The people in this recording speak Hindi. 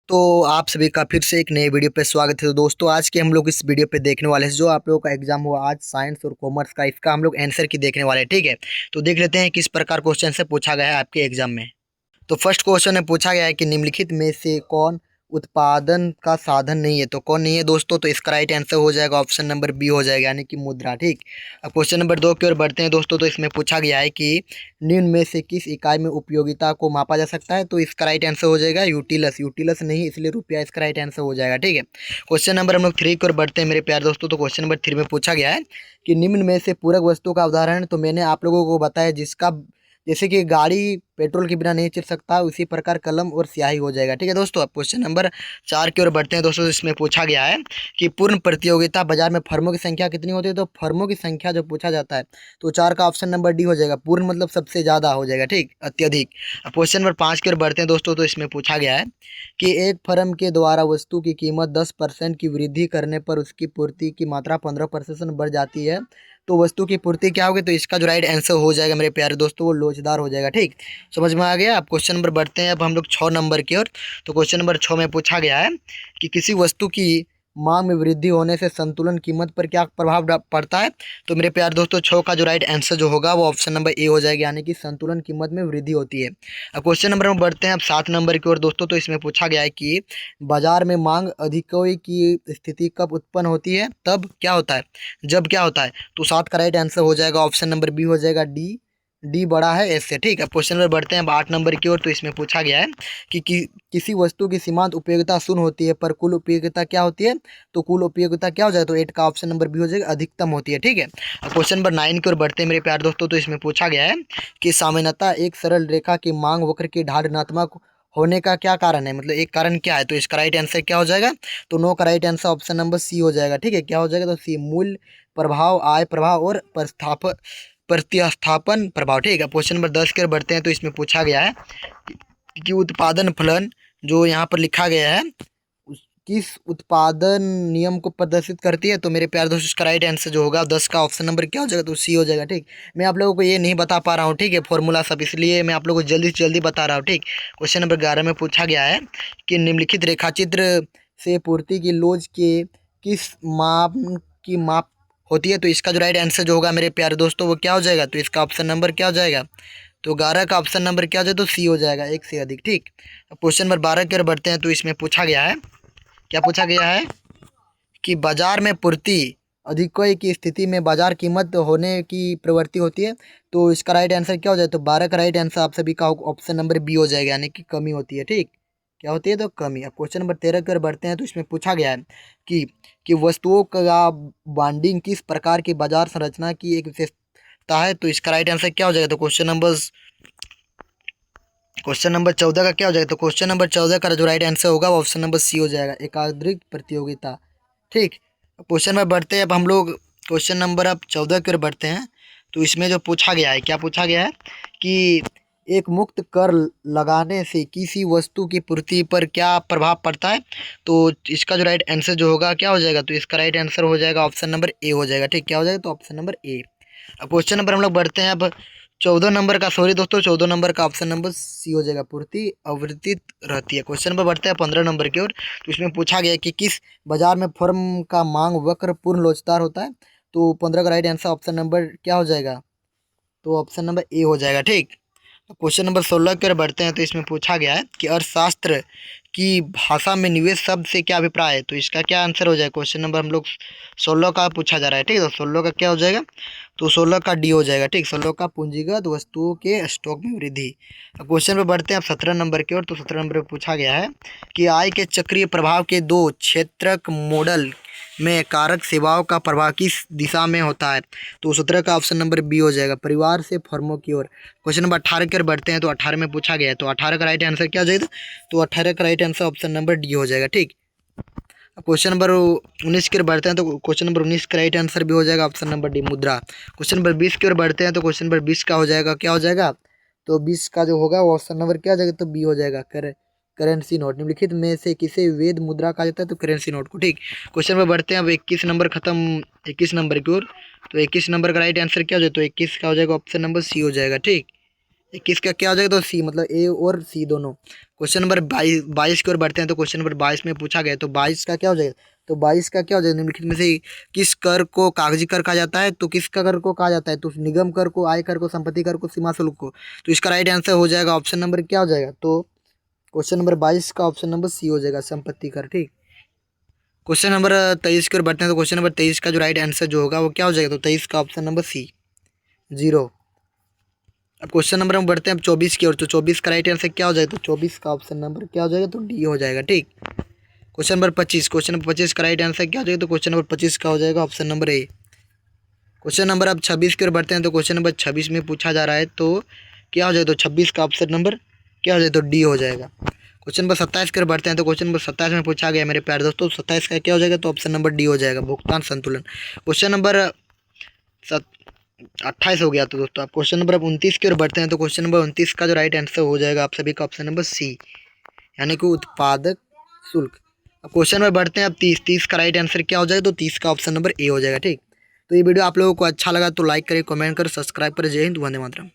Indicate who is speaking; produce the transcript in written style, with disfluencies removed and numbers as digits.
Speaker 1: तो आप सभी का फिर से एक नए वीडियो पे स्वागत है। तो दोस्तों आज के हम लोग इस वीडियो पे देखने वाले हैं जो आप लोगों का एग्जाम हुआ आज साइंस और कॉमर्स का, इसका हम लोग आंसर की देखने वाले हैं। ठीक है, तो देख लेते हैं किस प्रकार क्वेश्चन से पूछा गया है आपके एग्जाम में। तो फर्स्ट क्वेश्चन में पूछा गया है कि निम्नलिखित में से कौन उत्पादन का साधन नहीं है। तो कौन नहीं है दोस्तों, तो इसका राइट आंसर हो जाएगा ऑप्शन नंबर बी हो जाएगा, यानी कि मुद्रा। ठीक। अब क्वेश्चन नंबर 2 की ओर बढ़ते हैं दोस्तों। तो इसमें पूछा गया है कि निम्न में से किस इकाई में उपयोगिता को मापा जा सकता है। तो इसका राइट आंसर हो जाएगा यूटिलस। यूटिलस नहीं, इसलिए रुपया इसका राइट आंसर हो जाएगा। ठीक है, क्वेश्चन नंबर हम लोग 3 की ओर बढ़ते हैं मेरे प्यारे दोस्तों। तो क्वेश्चन नंबर 3 में पूछा गया है कि निम्न में से पूरक वस्तु का उदाहरण। तो मैंने आप लोगों को बताया जिसका, जैसे कि गाड़ी पेट्रोल के बिना नहीं चल सकता, उसी प्रकार कलम और स्याही हो जाएगा। ठीक है दोस्तों, अब क्वेश्चन नंबर 4 की ओर बढ़ते हैं दोस्तों। इसमें पूछा गया है कि पूर्ण प्रतियोगिता बाजार में फर्मों की संख्या कितनी होती है। तो फर्मों की संख्या जो पूछा जाता है तो 4 का ऑप्शन नंबर डी हो जाएगा। पूर्ण मतलब सबसे ज़्यादा हो जाएगा, ठीक, अत्यधिक। अब क्वेश्चन नंबर 5 की ओर बढ़ते हैं दोस्तों। तो इसमें पूछा गया है कि एक फर्म के द्वारा वस्तु की कीमत 10% की वृद्धि करने पर उसकी पूर्ति की मात्रा 15% बढ़ जाती है, तो वस्तु की पूर्ति क्या होगी। तो इसका जो राइट आंसर हो जाएगा मेरे प्यारे दोस्तों, वो लोचदार हो जाएगा। ठीक, समझ में आ गया। अब क्वेश्चन नंबर बढ़ते हैं अब हम लोग 6 नंबर की ओर। तो क्वेश्चन नंबर 6 में पूछा गया है कि किसी वस्तु की मांग में वृद्धि होने से संतुलन कीमत पर क्या प्रभाव पड़ता है। तो मेरे प्यारे दोस्तों 6 का जो राइट आंसर जो होगा वो ऑप्शन नंबर ए हो जाएगा, यानी कि संतुलन कीमत में वृद्धि होती है। अब क्वेश्चन नंबर में बढ़ते हैं अब 7 नंबर की ओर दोस्तों। तो इसमें पूछा गया है कि बाजार में मांग अधिकता की स्थिति कब उत्पन्न होती है, तब क्या होता है, जब क्या होता है। तो 7 का राइट आंसर हो जाएगा ऑप्शन नंबर बी हो जाएगा, डी। डी बड़ा है एस से। ठीक है, क्वेश्चन नंबर बढ़ते हैं अब 8 नंबर की ओर। तो इसमें पूछा गया है कि किसी वस्तु की सीमांत उपयोगिता शून्य होती है पर कुल उपयोगिता क्या होती है। तो कुल उपयोगिता क्या हो जाए। तो 8 का ऑप्शन नंबर बी हो जाएगा, अधिकतम होती है। ठीक है, अब क्वेश्चन नंबर 9 की ओर बढ़ते हैं मेरे प्यारे दोस्तों। तो इसमें पूछा गया है कि सामान्यतः एक सरल रेखा की मांग वक्र की ढाल ऋणात्मक होने का क्या कारण है, मतलब एक कारण क्या है। तो इसका राइट आंसर क्या हो जाएगा। तो 9 का right answer option number C हो जाएगा। ठीक है, क्या हो जाएगा। तो सी, मूल्य प्रभाव, आय प्रभाव और प्रतिस्थापन प्रभाव। ठीक है, क्वेश्चन नंबर 10 की ओर बढ़ते हैं। तो इसमें पूछा गया है कि उत्पादन फलन जो यहाँ पर लिखा गया है किस उत्पादन नियम को प्रदर्शित करती है। तो मेरे प्यारे दोस्तों इसका राइट आंसर जो होगा 10 का ऑप्शन नंबर क्या हो जाएगा। तो सी हो जाएगा। ठीक, मैं आप लोगों को ये नहीं बता पा रहा हूँ, ठीक है, फॉर्मूला सब, इसलिए मैं आप लोगों को जल्दी से जल्दी बता रहा हूँ। ठीक, क्वेश्चन नंबर 11 में पूछा गया है कि निम्नलिखित रेखाचित्र से पूर्ति की लोच के किस माप की माप होती है। तो इसका जो राइट आंसर जो होगा मेरे प्यारे दोस्तों वो क्या हो जाएगा। तो इसका ऑप्शन नंबर क्या हो जाएगा। तो 11 का ऑप्शन नंबर क्या हो जाए। तो सी हो जाएगा, एक से अधिक। ठीक, अब क्वेश्चन नंबर 12 की ओर बढ़ते हैं। तो इसमें पूछा गया है, क्या पूछा गया है कि बाजार में पूर्ति अधिकता की स्थिति में बाजार कीमत होने की प्रवृत्ति होती है। तो इसका राइट आंसर क्या हो जाए। तो 12 का राइट आंसर आप सभी का ऑप्शन नंबर बी हो जाएगा, यानी कि कमी होती है। ठीक, क्या होती है। तो कमी। अब क्वेश्चन नंबर 13 की ओर बढ़ते हैं। तो इसमें पूछा गया है कि वस्तुओं का बॉन्डिंग किस प्रकार की बाजार संरचना की एक विशेषता है। तो इसका राइट आंसर क्या हो जाएगा। तो क्वेश्चन नंबर 14 का क्या हो जाएगा। तो क्वेश्चन नंबर 14 का जो राइट आंसर होगा वो ऑप्शन नंबर सी हो जाएगा, एकाग्रिक प्रतियोगिता। ठीक, क्वेश्चन में बढ़ते हैं अब हम लोग क्वेश्चन नंबर अब 14 की ओर बढ़ते हैं। तो इसमें जो पूछा गया है, क्या पूछा गया है कि एक मुक्त कर लगाने से किसी वस्तु की पूर्ति पर क्या प्रभाव पड़ता है। तो इसका जो राइट आंसर जो होगा क्या हो जाएगा। तो इसका राइट आंसर हो जाएगा ऑप्शन नंबर ए हो जाएगा। ठीक, क्या हो जाएगा। तो ऑप्शन नंबर ए। अब क्वेश्चन नंबर हम लोग बढ़ते हैं अब 14 नंबर का, सॉरी दोस्तों 14 नंबर का ऑप्शन नंबर सी हो जाएगा, पूर्ति अवर्तित रहती है। क्वेश्चन नंबर बढ़ते हैं 15 नंबर की ओर। तो इसमें पूछा गया कि किस बाजार में फर्म का मांग वक्र पूर्ण लोचदार होता है। तो 15 का राइट आंसर ऑप्शन नंबर क्या हो जाएगा। तो ऑप्शन नंबर ए हो जाएगा। ठीक, क्वेश्चन नंबर 16 की ओर बढ़ते हैं। तो इसमें पूछा गया है कि अर्थशास्त्र की भाषा में निवेश शब्द से क्या अभिप्राय है। तो इसका क्या आंसर हो जाएगा। क्वेश्चन नंबर हम लोग 16 का पूछा जा रहा है। ठीक है, तो 16 का क्या हो जाएगा। तो 16 का डी हो जाएगा। ठीक, 16 का पूंजीगत वस्तुओं के स्टॉक में वृद्धि। अब क्वेश्चन पे बढ़ते हैं अब 17 नंबर की ओर। तो 17 नंबर पे पूछा गया है कि आय के चक्रीय प्रभाव के दो क्षेत्रक मॉडल में कारक सेवाओं का प्रभाव किस दिशा में होता है। तो 17 का ऑप्शन नंबर बी हो जाएगा, परिवार से फर्मों की ओर। क्वेश्चन नंबर 18 की ओर बढ़ते हैं। तो 18 में पूछा गया है, तो 18 का राइट आंसर क्या हो जाएगा। तो 18 का right answer option number D हो जाएगा। ठीक, क्वेश्चन नंबर 19 की ओर बढ़ते हैं। तो क्वेश्चन नंबर 19 का राइट आंसर भी हो जाएगा ऑप्शन नंबर डी, मुद्रा। क्वेश्चन नंबर 20 की ओर बढ़ते हैं। तो क्वेश्चन नंबर 20 का हो जाएगा, क्या हो जाएगा। तो 20 का जो होगा वो ऑप्शन नंबर क्या हो जाएगा। तो बी हो जाएगा, करेंसी नोट। निम्नलिखित में से किसे वैध मुद्रा कहा जाता है। तो करेंसी नोट को। ठीक, क्वेश्चन में बढ़ते हैं अब 21 नंबर खत्म, 21 नंबर की ओर। तो 21 नंबर का राइट आंसर क्या हो जाएगा। तो 21 का हो जाएगा ऑप्शन नंबर सी हो जाएगा। ठीक, 21 का क्या हो जाएगा, तो सी, मतलब ए और सी दोनों। क्वेश्चन नंबर 22 की ओर बढ़ते हैं। तो क्वेश्चन नंबर 22 में पूछा गया, तो 22 का क्या हो जाएगा, तो 22 का क्या हो जाएगा, निम्नलिखित में से किस कर को कागजी कर कहा जाता है, तो किस कर को कहा जाता है, तो निगम कर को, आय कर को, संपत्ति कर को, सीमा शुल्क को। तो इसका राइट आंसर हो जाएगा ऑप्शन नंबर क्या हो जाएगा, तो क्वेश्चन नंबर 22 का ऑप्शन नंबर सी हो जाएगा, संपत्ति कर। ठीक। क्वेश्चन नंबर 23 की ओर बढ़ते हैं। तो क्वेश्चन नंबर 23 का जो राइट आंसर जो होगा वो क्या हो जाएगा, तो 23 का ऑप्शन नंबर सी, 0। अब क्वेश्चन नंबर हम बढ़ते हैं अब 24 की ओर। तो 24 का राइट आंसर क्या हो जाएगा, तो 24 का ऑप्शन नंबर क्या हो जाएगा, तो डी हो जाएगा। ठीक। क्वेश्चन नंबर 25, क्वेश्चन नंबर 25 का राइट आंसर क्या हो जाएगा, तो क्वेश्चन नंबर 25 का हो जाएगा option number A. Question number अब 26 की ओर बढ़ते हैं। तो क्वेश्चन नंबर 26 में पूछा जा रहा है, तो क्या हो जाएगा, तो 26 का ऑप्शन नंबर क्या हो जाएगा, तो डी हो जाएगा। क्वेश्चन नंबर 27 की ओर बढ़ते हैं। तो क्वेश्चन नंबर 27 में पूछा गया मेरे प्यारे दोस्तों, 27 का क्या हो जाएगा, तो ऑप्शन नंबर डी हो जाएगा, भुगतान संतुलन। क्वेश्चन नंबर 28 हो गया। तो दोस्तों आप क्वेश्चन नंबर अब 29 की ओर बढ़ते हैं। तो क्वेश्चन नंबर 29 का जो राइट आंसर हो जाएगा आप सभी का ऑप्शन नंबर सी, यानी कि उत्पादक शुल्क। अब क्वेश्चन में बढ़ते हैं अब 30 का राइट आंसर क्या हो जाएगा, तो 30 का ऑप्शन नंबर ए हो जाएगा। ठीक। तो ये वीडियो आप लोगों को अच्छा लगा तो लाइक करें, कमेंट करें, सब्सक्राइब करें। जय हिंद, वंदे मातरम।